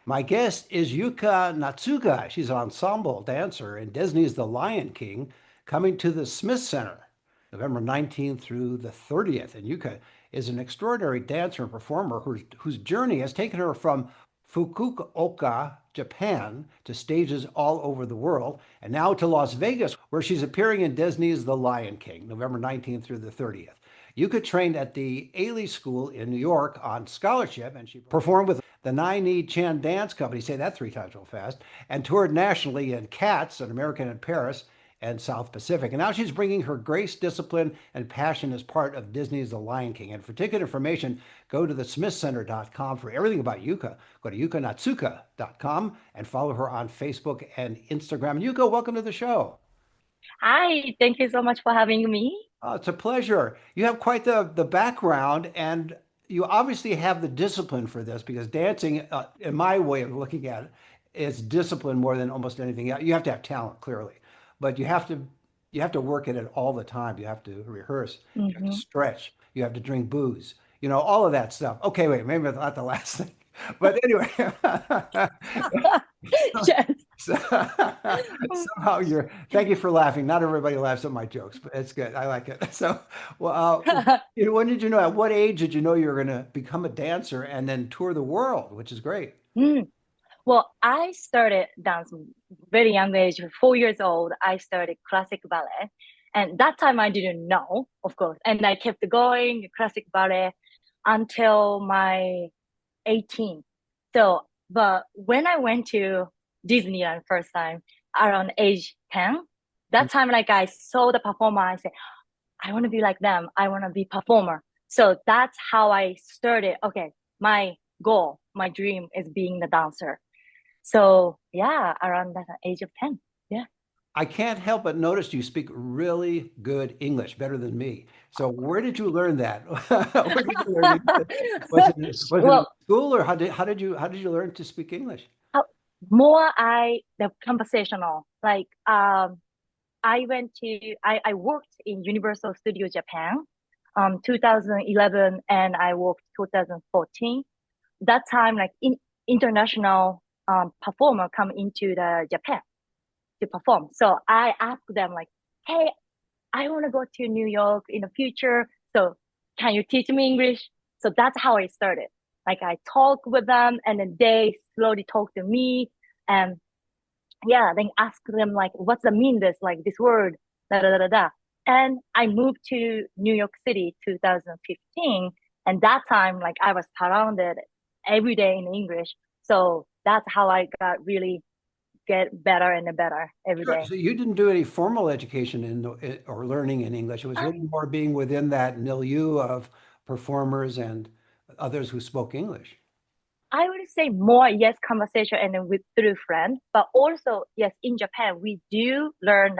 My guest is Yuka Natsuka. She's an ensemble dancer in Disney's The Lion King, coming to the Smith Center November 19th through the 30th. And Yuka is an extraordinary dancer and performer whose journey has taken her from Fukuoka, Japan, to stages all over the world, and now to Las Vegas, where she's appearing in Disney's The Lion King, November 19th through the 30th. Yuka trained at the Ailey School in New York on scholarship, and she performed with the Nine Need Chan Dance Company, say that three times real fast, and toured nationally in Cats, an American in Paris, and South Pacific. And now she's bringing her grace, discipline, and passion as part of Disney's The Lion King. And for ticket information, go to thesmithcenter.com for everything about Yuka. Go to yukanatsuka.com and follow her on Facebook and Instagram. And Yuka, welcome to the show. Hi, thank you so much for having me. It's a pleasure. You have quite the background, and you obviously have the discipline for this because dancing, in my way of looking at it, is discipline more than almost anything else. You have to have talent, clearly, but you have to work at it all the time. You have to rehearse. You have to Hmm. stretch. You have to drink booze. All of that stuff. Okay, wait, maybe that's not the last thing, but anyway. Yes. So, somehow thank you for laughing. Not everybody laughs at my jokes, but it's good. I like it. So, well, when did you know, at what age did you know you were going to become a dancer and then tour the world, which is great? Mm. Well, I started dance very young age, 4 years old. I started classic ballet. And that time I didn't know, of course. And I kept going classic ballet until my 18. So, but when I went to Disneyland first time around age 10, that time like I saw the performer, I said, I want to be like them. I want to be performer. So that's how I started. Okay, my goal, my dream is being the dancer. So yeah, around that age of 10. Yeah. I can't help but notice you speak really good English, better than me. So where did you learn that? Where did you learn it? Was it in Well, school, or how did you learn to speak English? how- more the conversational, like, I worked in Universal Studio Japan, 2011, and I worked 2014. That time, like international performer come into the Japan to perform. So I asked them like, hey, I want to go to New York in the future. So can you teach me English? So that's how I started. Like I talk with them and then they slowly talk to me. And yeah, then ask them like, what's the mean this, like this word, da da da da da. And I moved to New York City 2015. And that time, like I was surrounded every day in English. So that's how I got really get better and better every Sure. day. So you didn't do any formal education or learning in English. It was really Um, more being within that milieu of performers and others who spoke English. I would say more yes conversation and then with through friends, but also yes in Japan we do learn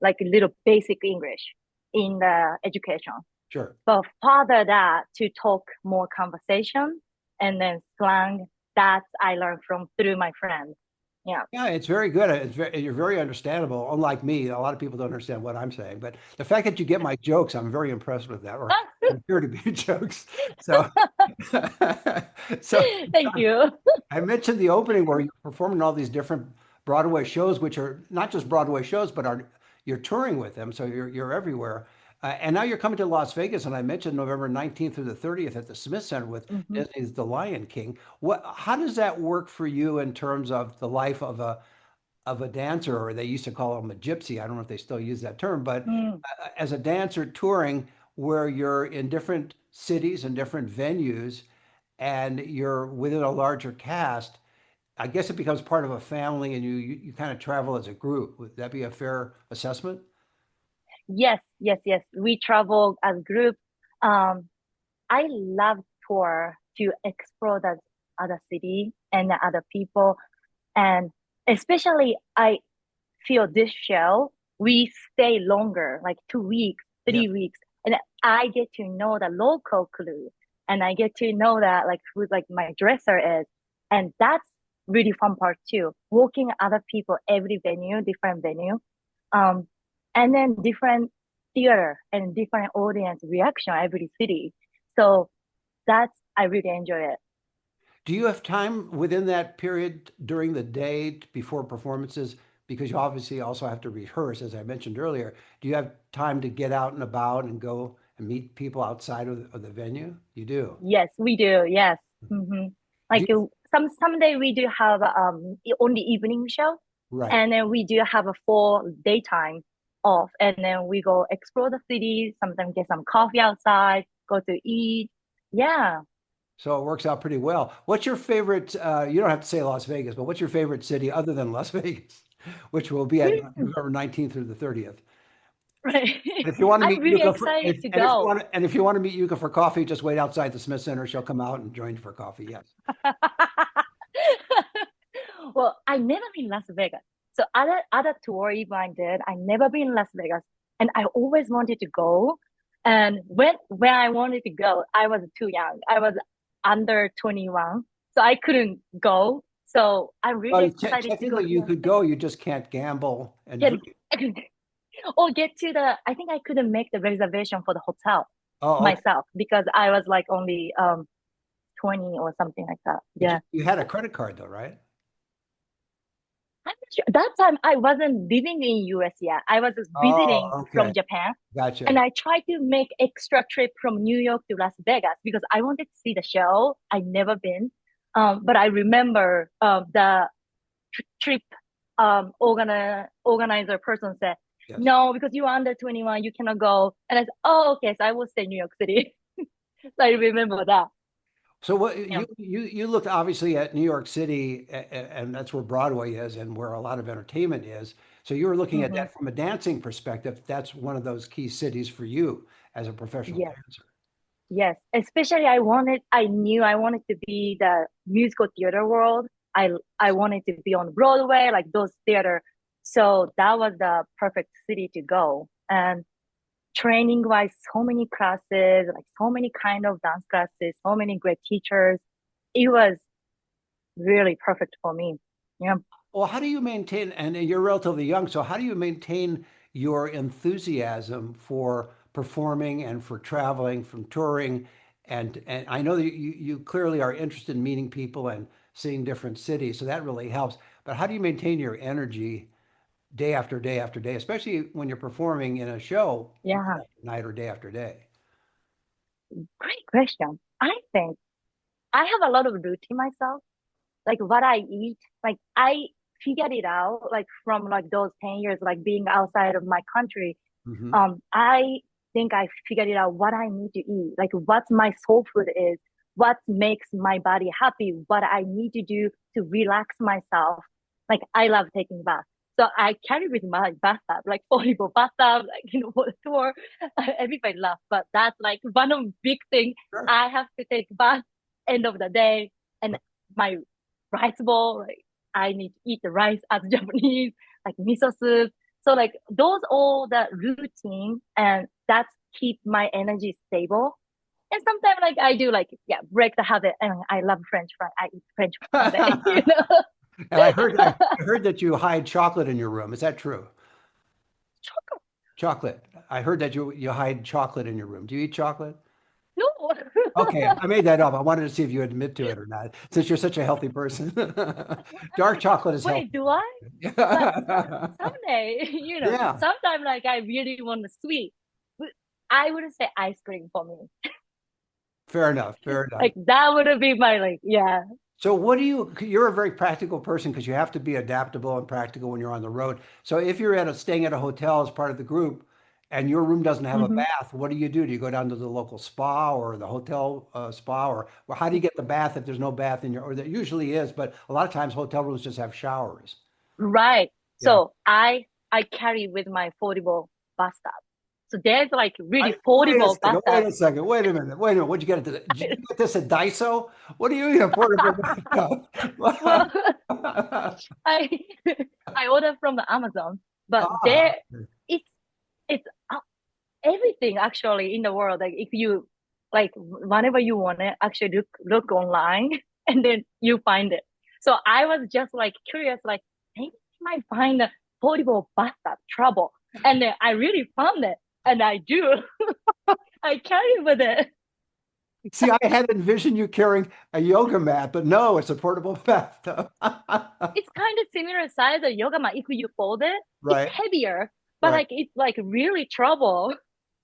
like a little basic English in the education. Sure. But further that to talk more conversation and then slang that I learned from through my friends. Yeah. Yeah, it's very good. You're very understandable. Unlike me, a lot of people don't understand what I'm saying. But the fact that you get my jokes, I'm very impressed with that, or appear to be jokes. So, so Thank you. I mentioned the opening where you're performing all these different Broadway shows, which are not just Broadway shows, but you're touring with them, so you're everywhere. And now you're coming to Las Vegas, and I mentioned November 19th through the 30th at the Smith Center with Mhm. Disney's The Lion King. How does that work for you in terms of the life of a dancer, or they used to call him a gypsy? I don't know if they still use that term, but Mm. as a dancer touring, where you're in different cities and different venues, and you're within a larger cast, I guess it becomes part of a family, and you kind of travel as a group. Would that be a fair assessment? Yes, yes, yes. We travel as a group. Um, I love tour to explore the other city and the other people. And especially I feel this show, we stay longer, like 2 weeks, Yeah. 3 weeks. And I get to know the local crew and I get to know that like who like my dresser is. And that's really fun part too. Walking other people every venue, different venue. Um, and then different theater and different audience reaction every city. So that's I really enjoy it. Do you have time within that period during the day before performances? Because you obviously also have to rehearse, as I mentioned earlier. Do you have time to get out and about and go and meet people outside of the venue? You do. Yes, we do. Yes. Hmm. Do Like you, someday we do have only evening show, right. and then we do have a full daytime off, and then we go explore the city. Sometimes get some coffee outside, go to eat. Yeah. So it works out pretty well. What's your favorite? You don't have to say Las Vegas, but what's your favorite city other than Las Vegas, which will be at Mm, November 19th through the 30th? right. And if you want to I'm meet really Yuka for, excited if, to and if you go. want to, and if you want to meet Yuka for coffee, just wait outside the Smith Center. She'll come out and join you for coffee. Yes. Well, I never been Las Vegas. So other tour even I did, I never been in Las Vegas, and I always wanted to go. And when I wanted to go, I was too young. I was under 21, so I couldn't go. So I'm really Well, excited to go technically to you Las could go. Vegas. You just can't gamble and Get drink. or get to the. I think I couldn't make the reservation for the hotel Oh, okay. myself because I was like only 20 or something like that. But Yeah. you had a credit card though, right? I'm not sure. That time I wasn't living in US yet. I was just Oh, visiting okay. from Japan. And Gotcha. I tried to make extra trip from New York to Las Vegas because I wanted to see the show. I never been. But I remember the trip organizer person said, Yes. no, because you are under 21, you cannot go. And I said, oh, okay. So I will stay in New York City. So I remember that. So what Yeah. you looked obviously at New York City, and that's where Broadway is, and where a lot of entertainment is. So you were looking at Hmm. that from a dancing perspective. That's one of those key cities for you as a professional Yes. dancer. Yes, especially I knew I wanted to be the musical theater world. I wanted to be on Broadway, like those theater. So that was the perfect city to go. And training wise, so many classes, like so many kind of dance classes, so many great teachers. It was really perfect for me. Yeah. Well, how do you maintain, and you're relatively young, so how do you maintain your enthusiasm for performing and for traveling, from touring? And I know that you clearly are interested in meeting people and seeing different cities, so that really helps. But how do you maintain your energy day after day after day, especially when you're performing in a show night Yeah. after night or day after day? Great question. I think I have a lot of routine myself. Like what I eat, like I figured it out like from like those 10 years like being outside of my country. Hmm. I think I figured it out what I need to eat, like what my soul food is, what makes my body happy, what I need to do to relax myself. Like I love taking bath. So I carry with my bathtub, like portable bathtub, like for the tour. Everybody laughs, but that's like one of big thing. Sure. I have to take bath end of the day, and my rice bowl. Like I need to eat the rice as Japanese, like miso soup. So like those all the routine and that's keep my energy stable. And sometimes like I do like yeah break the habit and I love French fry. I eat French fry all day, you know. And I heard that you hide chocolate in your room. Is that true? Chocolate. Chocolate. I heard that you hide chocolate in your room. Do you eat chocolate? No. Okay, I made that up. I wanted to see if you admit to it or not, since you're such a healthy person. Dark chocolate is Wait, healthy. do I? But someday, Yeah, sometimes like I really want the sweet. I wouldn't say ice cream for me. fair enough. Fair enough. Like that would be my like, yeah. So what do you're a very practical person because you have to be adaptable and practical when you're on the road. So if you're staying at a hotel as part of the group and your room doesn't have a Hmm. bath, what do you do? Do you go down to the local spa or the hotel spa or well, how do you get the bath if there's no bath in your, or there usually is, but a lot of times hotel rooms just have showers. Right. Yeah. So I carry with my foldable bathtub. So there's like really Wait a foldable second, wait bathtub. a second, wait a minute, wait a minute. What'd you get at did you get this at Daiso? What do you mean a portable Well, bathtub? I I ordered from the Amazon, but Ah, there it's it's everything actually in the world. Like if you like whenever you want it, actually look online and then you find it. So I was just like curious, like maybe I might find a portable bathtub trouble. And then I really found it. And I do. I carry with it. See, I had envisioned you carrying a yoga mat, but no, it's a portable bathtub. It's kind of similar size of yoga mat. If you fold it, it's Right, heavier, but right. like it's like really trouble.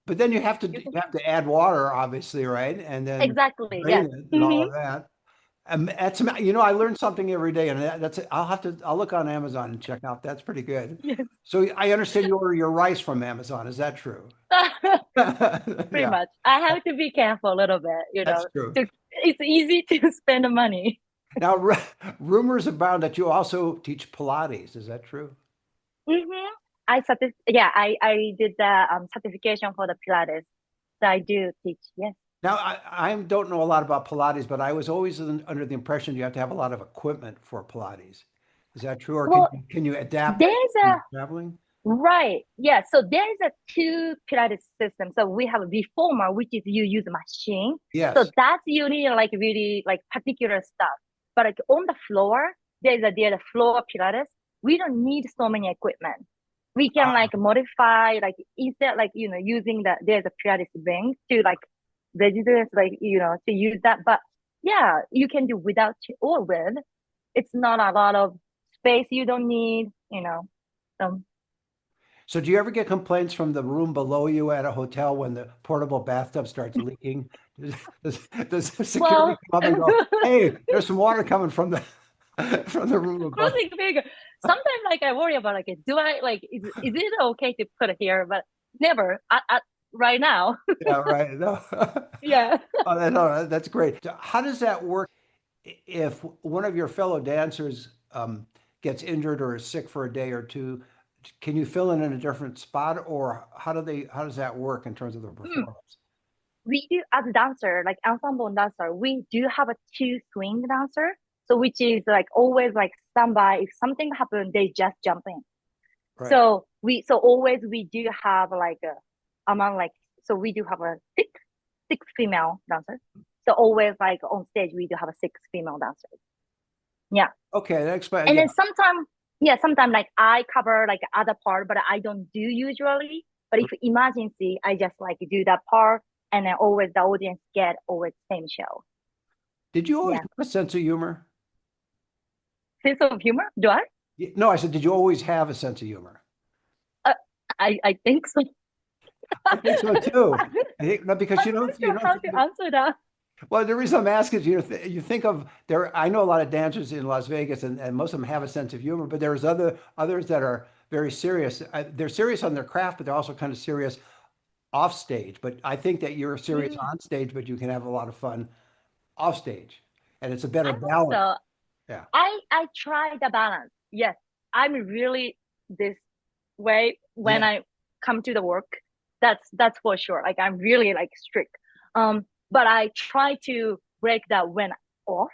But then you You- have to add water, obviously, right? And then Exactly. drain Yes. it and all Hmm. of that. That's, you know, I learned something every day, and that's it. I'll look on Amazon and check out. That's pretty good. Yes. So I understand you order your rice from Amazon. Is that true? Pretty Yeah, much. I have to be careful a little bit, that's true. it's easy to spend the money. Now, rumors abound that you also teach Pilates. Is that true? Hmm. I did the certification for the Pilates. So I do teach. Yes. Now, I don't know a lot about Pilates, but I was always under the impression you have to have a lot of equipment for Pilates. Is that true, or Well, can you adapt it there's when a you're traveling? right. Yeah. So there's a two Pilates system. So we have a reformer, which is you use a machine. So Yes. that's you need like really like particular stuff. But like on the floor, there's a floor Pilates. We don't need so many equipment. We can Ah, like modify like instead like using there's a Pilates ring to like visitors like to use that. But yeah, you can do without or with. It's not a lot of space you don't need. So so do you ever get complaints from the room below you at a hotel when the portable bathtub starts leaking? Does the security well, come up and go, "Hey, there's some water coming from the from the room above"? cruising big. Sometimes like I worry about like do I like is it okay to put it here? But never right now. Yeah, right. No. Yeah. Oh, no, that's great. So how does that work if one of your fellow dancers gets injured or is sick for a day or two? Can you fill in a different spot, or how does that work in terms of the Hmm. performance? We do as a dancer, like ensemble dancer, we do have a two swing dancer. So which is like always like standby. If something happens, they just jump in. Right. So always we do have like a among like so we do have a six female dancers. So always like on stage we do have a six female dancers. Yeah. Okay, that explains. And Yeah, then sometimes, yeah, sometimes like I cover like other part, but I don't do usually. But if emergency, I just like do that part, and then always the audience get always same show. did you always Yeah, have a sense of humor? sense of humor. Do I? No, I said, did you always have a sense of humor? Uh, I think so. I think so too. I think no, because I'm not you sure don't. how to answer that. Well, the reason I'm asking is you think of there. I know a lot of dancers in Las Vegas, and most of them have a sense of humor, but there's others that are very serious. They're serious on their craft, but they're also kind of serious off stage. But I think that you're serious Mm, on stage, but you can have a lot of fun off stage, and it's a better I hope balance. so. Yeah. I try the balance. Yes, I'm really this way when Yeah. I come to the work. That's for sure. Like I'm really like strict. But I try to break that when off.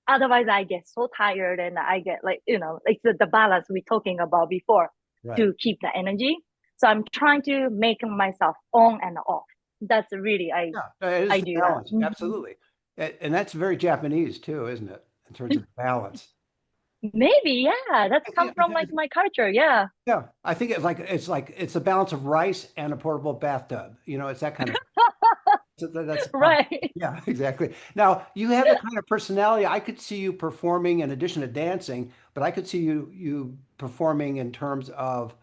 Otherwise, I get so tired and I get like like the balance we talking about before Right. to keep the energy. So I'm trying to make myself on and off. That's really Yeah. It is I the do that. balance. Absolutely. And that's very Japanese too, isn't it? In terms of balance. Maybe yeah, that's Yeah, come from like my culture. Yeah. yeah, I think it's a balance of rice and a portable bathtub. You know, it's that kind of that's Right. yeah, exactly. Now you have the kind of personality I could see you performing in addition to dancing, but I could see you performing in terms of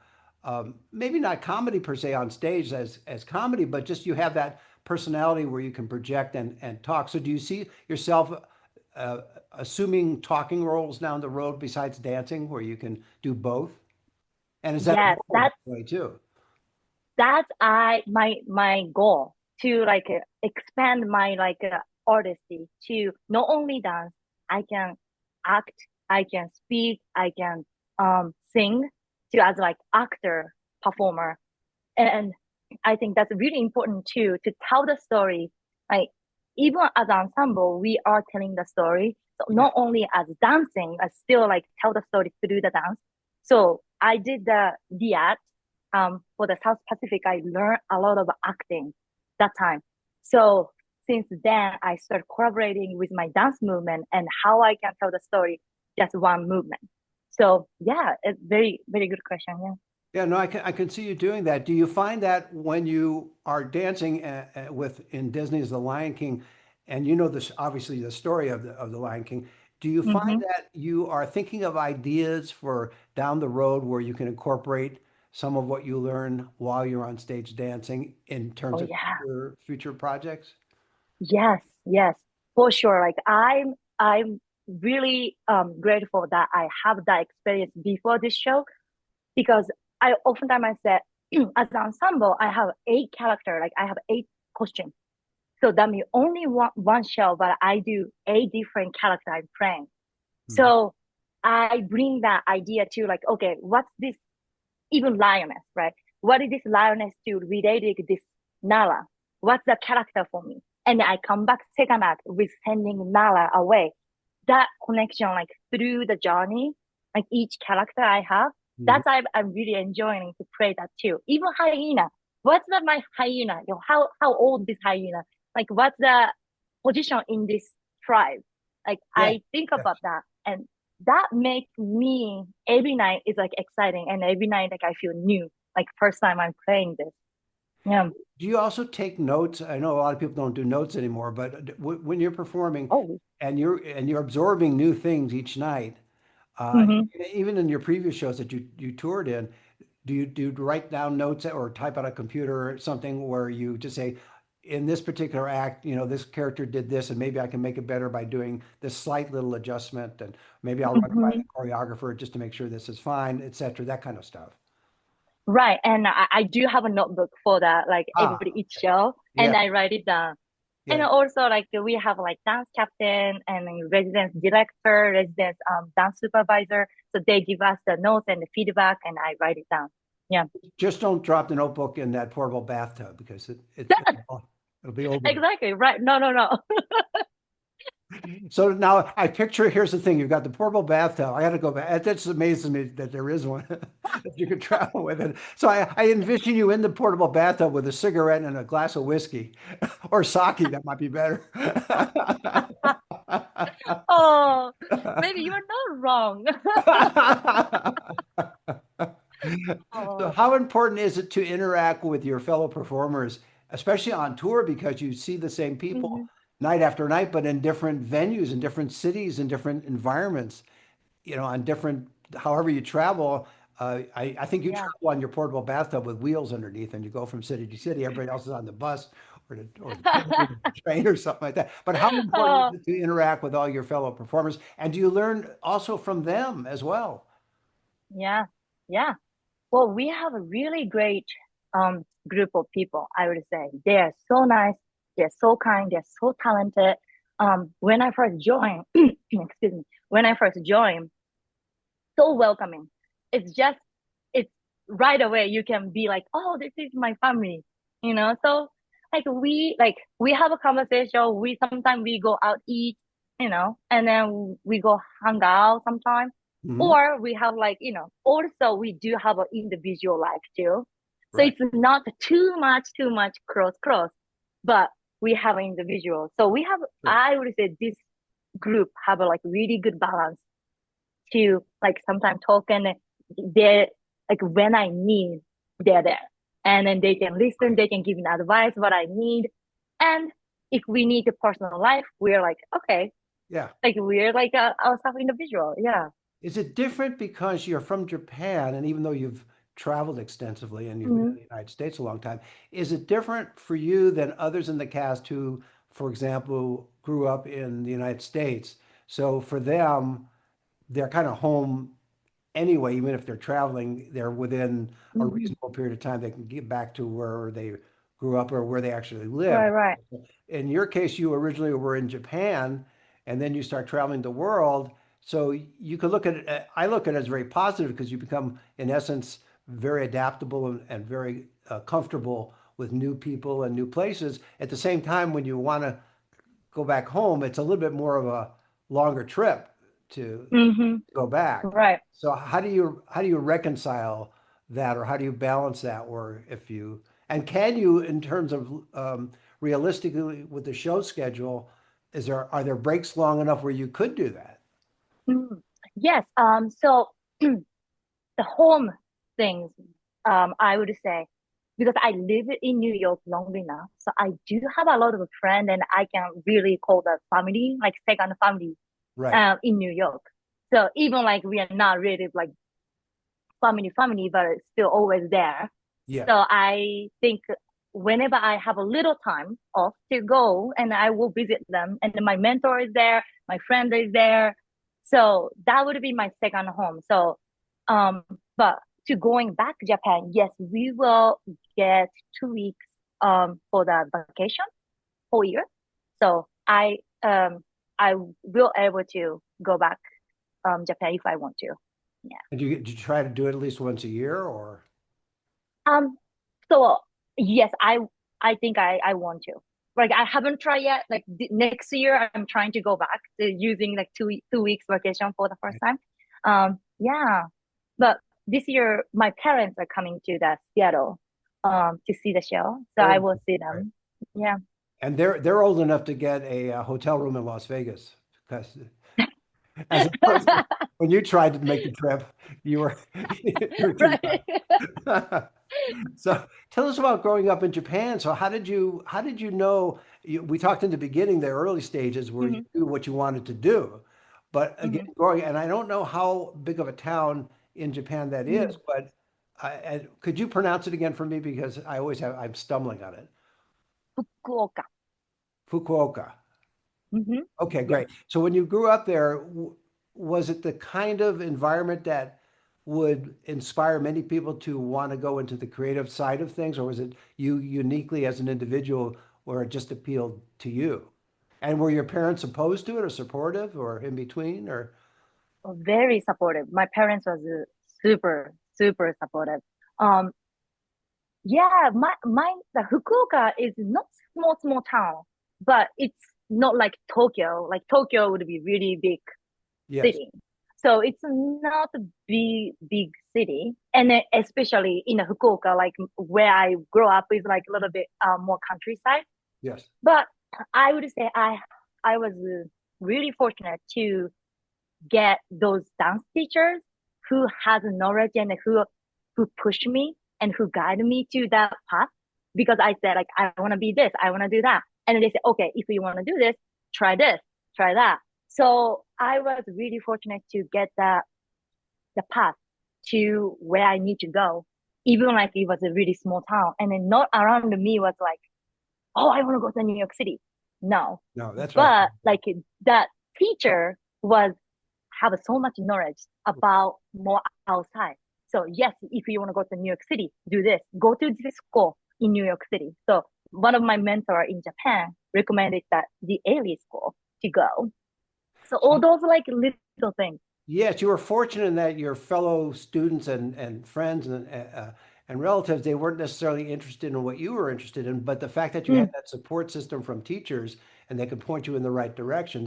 maybe not comedy per se on stage as comedy, but just you have that personality where you can project and talk. So do you see yourself uh, assuming talking roles down the road besides dancing, where you can do both? And is that a Yes, goal, by the way, too? that's my goal to like expand my like artistry to not only dance, I can act, I can speak, I can sing to as like actor performer, and I think that's really important too to tell the story. Like even as ensemble, we are telling the story. So Yeah. not only as dancing, I still like tell the story through the dance. So I did the act for the South Pacific. I learned a lot of acting that time. So since then, I started collaborating with my dance movement and how I can tell the story just one movement. So yeah, it's very good question. Yeah. Yeah, no, I can see you doing that. Do you find that when you are dancing with in Disney's The Lion King, and you know this obviously the story of the Lion King. Do you find Mm-hmm. that you are thinking of ideas for down the road where you can incorporate some of what you learn while you're on stage dancing in Oh terms of yeah. future projects? Yes, yes, for sure. Like I'm really grateful that I have that experience before this show because I oftentimes I said as an ensemble I have eight character, like I have eight costumes. So that means only one show, but I do eight different character I'm playing. Mhm. So I bring that idea to like, okay, what's this even lioness, right? What is this lioness to related to this Nala? What's the character for me? And I come back second act with sending Nala away. That connection, like through the journey, like each character I have, Mhm. that's I'm really enjoying to play that too. Even hyena. What's the my hyena? You know, how old this hyena? Like what's the position in this tribe? Like Yeah. I think Yeah. about that and that makes me every night is like exciting and every night like I feel new like first time I'm playing this. Yeah. Do you also take notes? I know a lot of people don't do notes anymore, but when you're performing Oh. and you're absorbing new things each night, uh, Mm-hmm. even in your previous shows that you toured in, do you write down notes or type on a computer or something where you just say, in this particular act, this character did this, and maybe I can make it better by doing this slight little adjustment, and maybe I'll run it by Mm-hmm. the choreographer just to make sure this is fine, etc. That kind of stuff. Right. And I do have a notebook for that, like Ah, every each show, yeah, and I write it down. And yeah. also like we have like dance captain and residence director, residence dance supervisor. So they give us the notes and the feedback and I write it down. Yeah. Just don't drop the notebook in that portable bathtub because it'll be over. Exactly. Right. No, no, no. So now I picture, here's the thing, you've got the portable bathtub. I got to go back. That just amazes me that there is one that you could travel with it. So I envision you in the portable bathtub with a cigarette and a glass of whiskey or sake. That might be better. Oh, maybe you are not wrong. So Oh. how important is it to interact with your fellow performers, especially on tour, because you see the same people Mhm. night after night, but in different venues, in different cities, in different environments? On different, however you travel. I think you Yeah. travel on your portable bathtub with wheels underneath and you go from city to city. Everybody else is on the bus or the train or something like that. But how important is Oh, it to interact with all your fellow performers? And do you learn also from them as well? yeah. Yeah. Well, we have a really great group of people, I would say. They are so nice, they're so kind, they're so talented. When I first joined, excuse me, when I first joined, so welcoming. It's just it's right away you can be like, oh, this is my family, you know. So like we have a conversation. We sometimes we go out eat, you know, and then we go hang out sometimes. Mhm. Or we have like, you know, also we do have an individual life too. So Right. it's not too much cross, but we have an individual. So we have, Sure. I would say this group have a like really good balance to like sometimes talk and they're like when I need, they're there. And then they can listen, Right. they can give me advice what I need. And if we need a personal life, we're like, okay, Yeah. like we're like a self individual. Yeah. Is it different because you're from Japan, and even though you've traveled extensively and you've been in Mm-hmm. the United States a long time, is it different for you than others in the cast who, for example, grew up in the United States? So for them, they're kind of home anyway, even if they're traveling, they're within a Mm-hmm. reasonable period of time, they can get back to where they grew up or where they actually Right, lived. right. In your case, you originally were in Japan and then you start traveling the world. So you could look at it, I look at it as very positive because you become, in essence, very adaptable and very comfortable with new people and new places. At the same time, when you want to go back home, it's a little bit more of a longer trip to Mm-hmm. go back. Right. So how do you reconcile that, or how do you balance that, or if you and can you, in terms of realistically with the show schedule, are there breaks long enough where you could do that? Mm. Yes. So the home things, I would say. because I live in New York long enough. So I do have a lot of friends and I can really call the family, like second family, Right. in New York. So even like we are not really like family, but it's still always there. Yeah. So I think whenever I have a little time off to go and I will visit them and my mentor is there, my friend is there. So that would be my second home. So, um, but to going back to Japan, yes, we will get 2 weeks, for the vacation whole year. So I will able to go back, Japan if I want to. Yeah. And did you try to do it at least once a year or? Um, so yes, I think I want to. Like I haven't tried yet. Like next year, I'm trying to go back to using like 2 weeks vacation for the first time. Yeah, but this year my parents are coming to the Seattle, to see the show, so I Oh, will see right. them. Yeah, And they're old enough to get a, hotel room in Las Vegas because as opposed to when you tried to make the trip, you were you were too right. young. So tell us about growing up in Japan. So how did you know we talked in the beginning, the early stages where you hmm knew what you wanted to do. But again, hmm growing, and I don't know how big of a town in Japan that is, hmm but could you pronounce it again for me because I'm stumbling on it. Fukuoka. Fukuoka. hmm Okay, Yes. great. So when you grew up there, was it the kind of environment that would inspire many people to want to go into the creative side of things, or was it you uniquely as an individual where it just appealed to you? And were your parents opposed to it or supportive or in between or Very supportive. My parents was super supportive. Um, yeah, my the Fukuoka is not small town, but it's not like Tokyo. Like Tokyo would be really big yes, city. So it's not a big city, and then especially in the Fukuoka, like where I grew up, is like a little bit, more countryside. yes. But I would say I was really fortunate to get those dance teachers who has knowledge and who push me and who guide me to that path, because I said like I want to be this, I want to do that, and they said okay, if you want to do this, try that. So I was really fortunate to get the path to where I need to go, even like it was a really small town, and then not around me was like, oh, I want to go to New York City. No, No, that's what I but thought. like that teacher was have so much knowledge about more outside. So yes, if you want to go to New York City, do this. Go to this school in New York City. So one of my mentor in Japan recommended that the Ailey school to go. So all those like little things. Yes, you were fortunate in that your fellow students and friends and relatives, they weren't necessarily interested in what you were interested in, but the fact that you had Mm, that support system from teachers and they could point you in the right direction,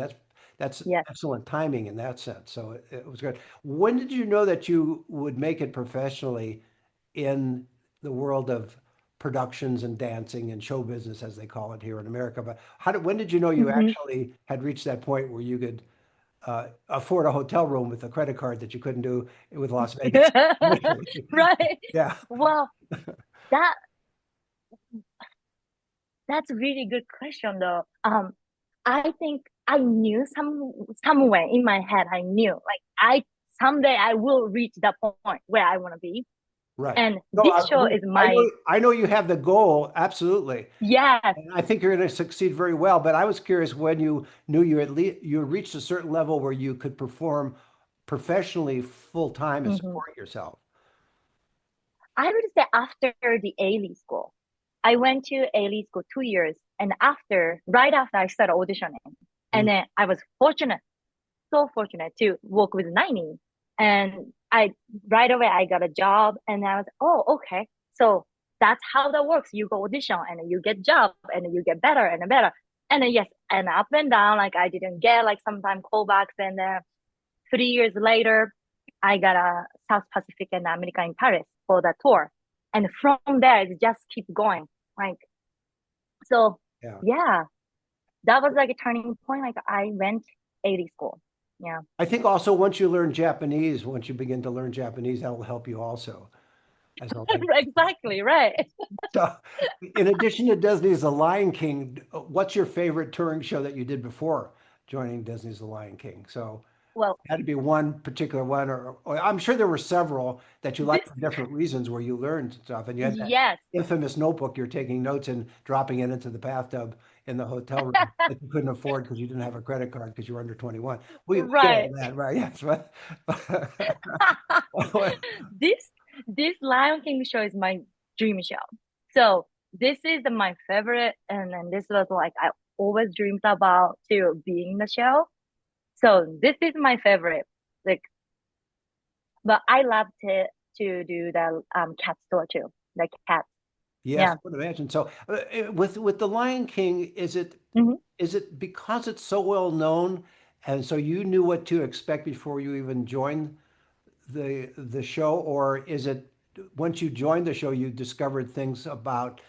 that's yes. excellent timing in that sense. So it was good. When did you know that you would make it professionally in the world of productions and dancing and show business, as they call it here in America? But when did you know you hmm actually had reached that point where you could afford a hotel room with a credit card that you couldn't do with Las Vegas initially. Right. Yeah. Well, that that's a really good question though. I think I knew somewhere in my head I knew like I someday I will reach that point where I want to be. Right. And No, this show is my I know you have the goal, absolutely. yes. And I think you're going to succeed very well. But I was curious when you knew you at least you had reached a certain level where you could perform professionally full time and hmm support yourself. I would say after the A school. I went to A school 2 years and right after I started auditioning. And Mm. then I was so fortunate to work with 90. And I right away I got a job and I was, oh, okay. So that's how that works. You go audition and you get job and you get better and better. And then yes, and up and down, like I didn't get like sometimes callbacks and 3 years later, I got a South Pacific and America in Paris for the tour. And from there it just keep going. Like so Yeah. yeah, that was like a turning point. Like I went 80 school. Yeah. I think also once you learn Japanese, once you begin to learn Japanese, that will help you also. as a lion. Exactly, right. So, in addition to Disney's The Lion King, what's your favorite touring show that you did before joining Disney's The Lion King? So, Well, had to be one particular one, or I'm sure there were several that you liked this, for different reasons where you learned stuff, and you had that yes. infamous notebook you're taking notes and dropping it into the bathtub in the hotel room that you couldn't afford because you didn't have a credit card because you were under 21. We get all Right. that, right? Yes, but This this Lion King show is my dream show. So this is my favorite, and then this was like I always dreamed about to be in the show. So this is my favorite. Like, but I love to do the cat store too. The cat. yes, I Yeah. would imagine. So, with the Lion King, Hmm. is it because it's so well known, and so you knew what to expect before you even joined the show, or is it once you joined the show, you discovered things about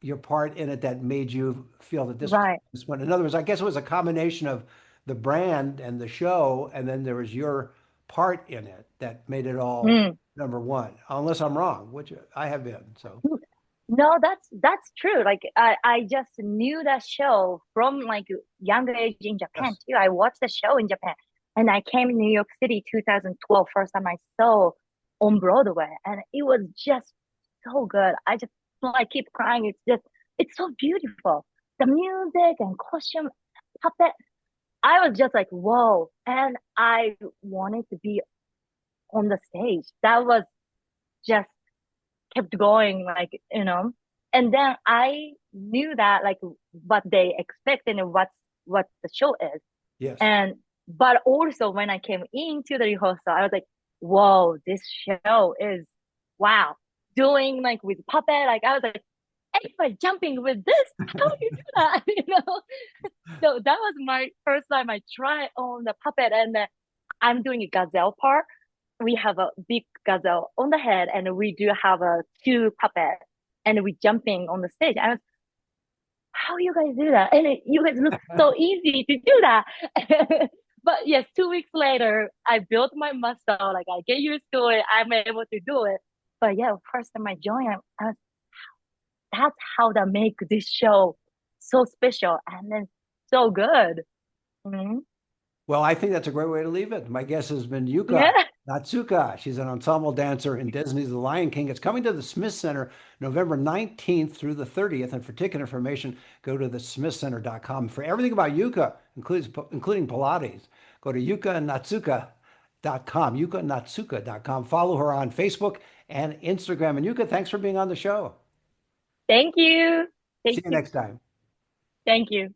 your part in it that made you feel that Right. this one? In other words, I guess it was a combination of the brand and the show, and then there was your part in it that made it all Mm. number one. Unless I'm wrong, which I have been. So No, that's true. Like I just knew that show from like younger age in Japan yes, too. I watched the show in Japan, and I came to New York City 2012, first time I saw on Broadway, and it was just so good. I just like keep crying. It's so beautiful. The music and costume, puppet. I was just like whoa, and I wanted to be on the stage. That was just kept going, like, and then I knew that like what they expected and what the show is. yes. And but also when I came into the rehearsal, I was like, whoa, this show is wow. Doing like with puppet, like I was like, anybody jumping with this? How do you do that? So that was my first time I tried on the puppet, and I'm doing a gazelle part. We have a big gazelle on the head, and we do have a two puppet, and we jumping on the stage. I was, how you guys do that? And you guys look so easy to do that. But yes, 2 weeks later, I built my muscle. Like I get used to it. I'm able to do it. But yeah, first time I joined, I was, that's how they make this show so special and then so good. Mm-hmm. Well, I think that's a great way to leave it. My guest has been Yuka Yeah. Natsuka. She's an ensemble dancer in Disney's The Lion King. It's coming to the Smith Center November 19th through the 30th. And for ticket information, go to thesmithcenter.com. For everything about Yuka, including Pilates, go to yukanatsuka.com, yukanatsuka.com. Follow her on Facebook and Instagram. And Yuka, thanks for being on the show. Thank you. See Thank you you. next time. Thank you.